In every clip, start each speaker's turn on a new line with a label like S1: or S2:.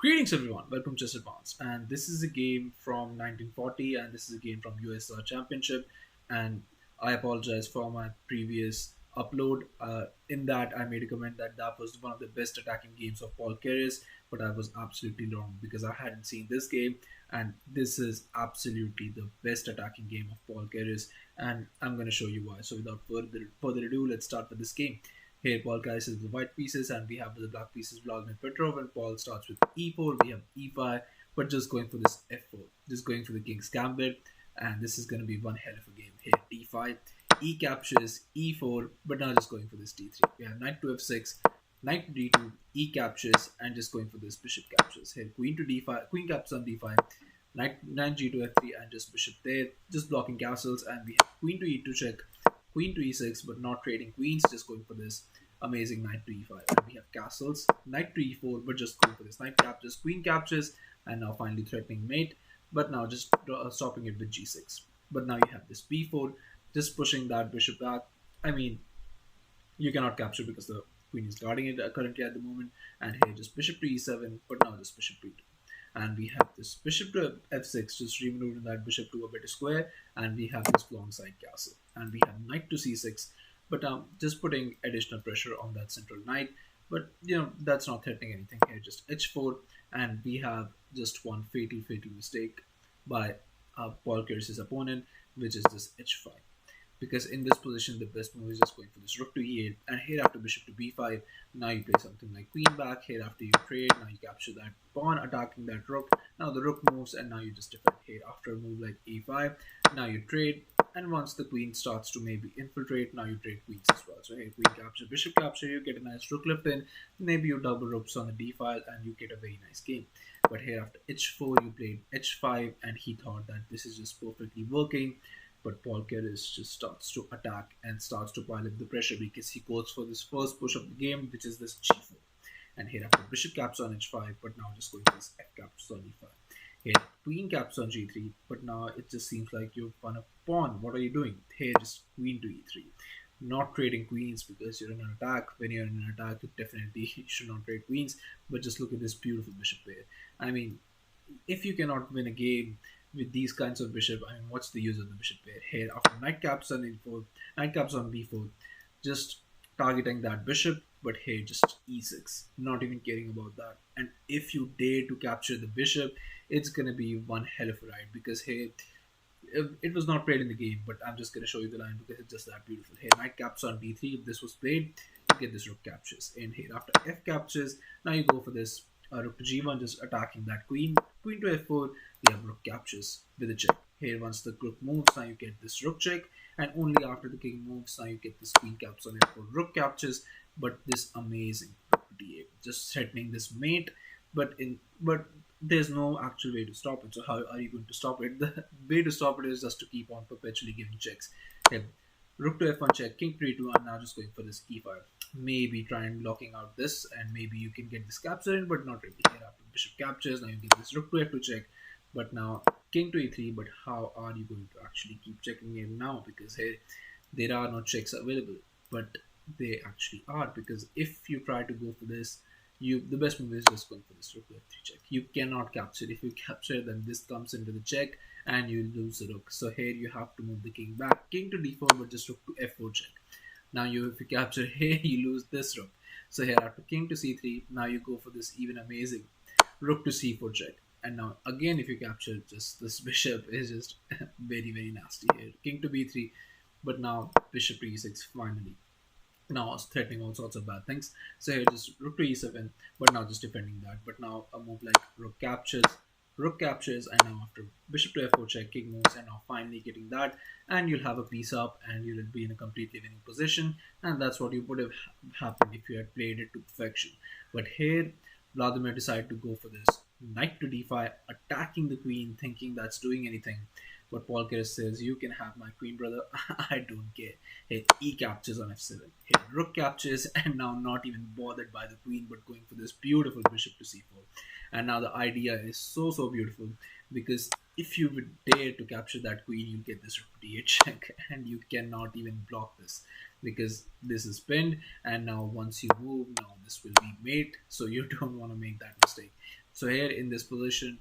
S1: Greetings everyone, welcome to Chess Advanced. And this is a game from 1940 and this is a game from Ussr Championship. And I apologize for my previous upload. In that, I made a comment that that was one of the best attacking games of Paul Keres, but I was absolutely wrong because I hadn't seen this game. And this is absolutely the best attacking game of Paul Keres. And I'm going to show you why. So without further ado, let's start with this game. Here, Paul caresses the white pieces, and we have the black pieces, Vladimir Petrov, and Paul starts with e4. We have e5, but just going for this f4, just going for the king's gambit, and this is going to be one hell of a game. Here, d5, e captures, e4, but now just going for this d3. We have knight to f6, knight to d2, e captures, and just going for this bishop captures. Here, queen to d5, queen captures on d5, knight g to f3, and just bishop there, just blocking castles, and we have queen to e2 check, queen to e6, but not trading queens, just going for this amazing knight to e5. And we have castles, knight to e4, but just going for this knight captures, queen captures, and now finally threatening mate, but now just stopping it with g6. But now you have this b4, just pushing that bishop back. I mean, you cannot capture because the queen is guarding it currently at the moment. And here just bishop to e7, but now just bishop to e2. And we have this bishop to f6, just removing that bishop to a better square, and we have this long side castle. And we have knight to c6, but just putting additional pressure on that central knight. But that's not threatening anything here. Just h4, and we have just one fatal mistake by Paul Keres' opponent, which is this h5, because in this position the best move is just going for this rook to e8, and here after bishop to b5. Now you play something like queen back. Here after you trade, now you capture that pawn, attacking that rook. Now the rook moves, and now you just defend. Here after a move like a5, now you trade, and once the queen starts to maybe infiltrate, now you trade queens as well. So here queen capture, bishop capture, you get a nice rook lift in, maybe you double rooks on the d file, and you get a very nice game. But here after h4 you played h5, and he thought that this is just perfectly working. But Paul Keres just starts to attack and starts to pile up the pressure because he goes for this first push of the game, which is this g4. And here after bishop caps on h5, but now just going for this f caps on e5. Here queen caps on g3, but now it just seems like you've won a pawn. What are you doing? Here just queen to e3. Not trading queens because you're in an attack. When you're in an attack, you definitely should not trade queens. But just look at this beautiful bishop pair. I mean, if you cannot win a game with these kinds of bishop, I mean, what's the use of the bishop pair? Here, after knight caps on e4, knight caps on b4, just targeting that bishop, but here just e6, not even caring about that. And if you dare to capture the bishop, it's gonna be one hell of a ride, because here it was not played in the game, but I'm just gonna show you the line because it's just that beautiful. Here, knight caps on d3. If this was played, you get this rook captures. And here, after f captures, now you go for this rook to g1, just attacking that queen. Queen to f4, we have rook captures with a check. Here, once the rook moves, now you get this rook check, and only after the king moves, now you get this queen caps on f4, rook captures. But this amazing rook to d8, just threatening this mate. But there's no actual way to stop it. So how are you going to stop it? The way to stop it is just to keep on perpetually giving checks. Here, rook to f1 check, king to e2, and now just going for this e5. Maybe try and blocking out this, and maybe you can get this capture in, but not really. Here after bishop captures, now you get this rook to f2 check, but now king to e3. But how are you going to actually keep checking in now? Because here there are no checks available, but they actually are, because if you try to go for this, the best move is just going for this rook to f3 check. You cannot capture. If you capture, then this comes into the check and you lose the rook. So here you have to move the king back, king to d4, but just rook to f4 check. Now if you capture here, you lose this rook. So here after king to c3, now you go for this even amazing rook to c4 check. And now again, if you capture, just this bishop is just very nasty here. King to b3, but now bishop to e6 finally. Now it's threatening all sorts of bad things. So here just rook to e7, but now just defending that. But now a move like rook captures, and now after bishop to f4 check, king moves, and now finally getting that, and you'll have a piece up, and you'll be in a completely winning position. And that's what you would have happened if you had played it to perfection. But here, Vladimir decided to go for this knight to d5, attacking the queen, thinking that's doing anything. But Paul Keres says, "You can have my queen, brother. I don't care." Here, e captures on f7. Here, rook captures, and now not even bothered by the queen, but going for this beautiful bishop to c4. And now the idea is so beautiful, because if you would dare to capture that queen, you get this rook d8 check, and you cannot even block this because this is pinned. And now once you move, now this will be mate, so you don't want to make that mistake. So here in this position,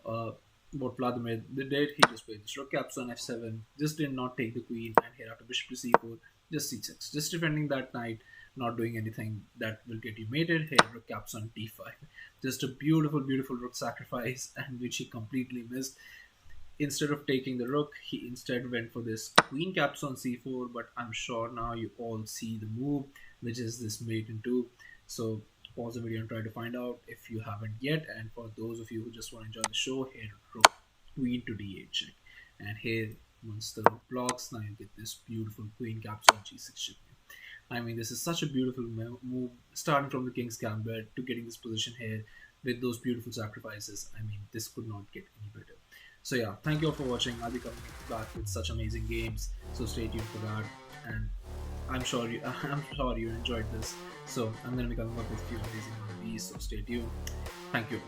S1: uh, what Vladimir did, he just played this rook captures on f7, just did not take the queen, and here after bishop to c4, just c6, just defending that knight, not doing anything that will get you mated. Here rook captures on d5, just a beautiful, beautiful rook sacrifice, and which he completely missed. Instead of taking the rook, he instead went for this queen captures on c4. But I'm sure now you all see the move, which is this mate in two. So pause the video and try to find out if you haven't yet. And for those of you who just want to enjoy the show, here rook queen to d8 check, and here once the rook blocks, now you get this beautiful queen captures on g6 check. I mean, this is such a beautiful move, starting from the king's gambit to getting this position here with those beautiful sacrifices. I mean, this could not get any better. So yeah, thank you all for watching. I'll be coming back with such amazing games, so stay tuned for that. And I'm sure you enjoyed this. So I'm gonna be coming up with a few amazing one of these. So stay tuned. Thank you.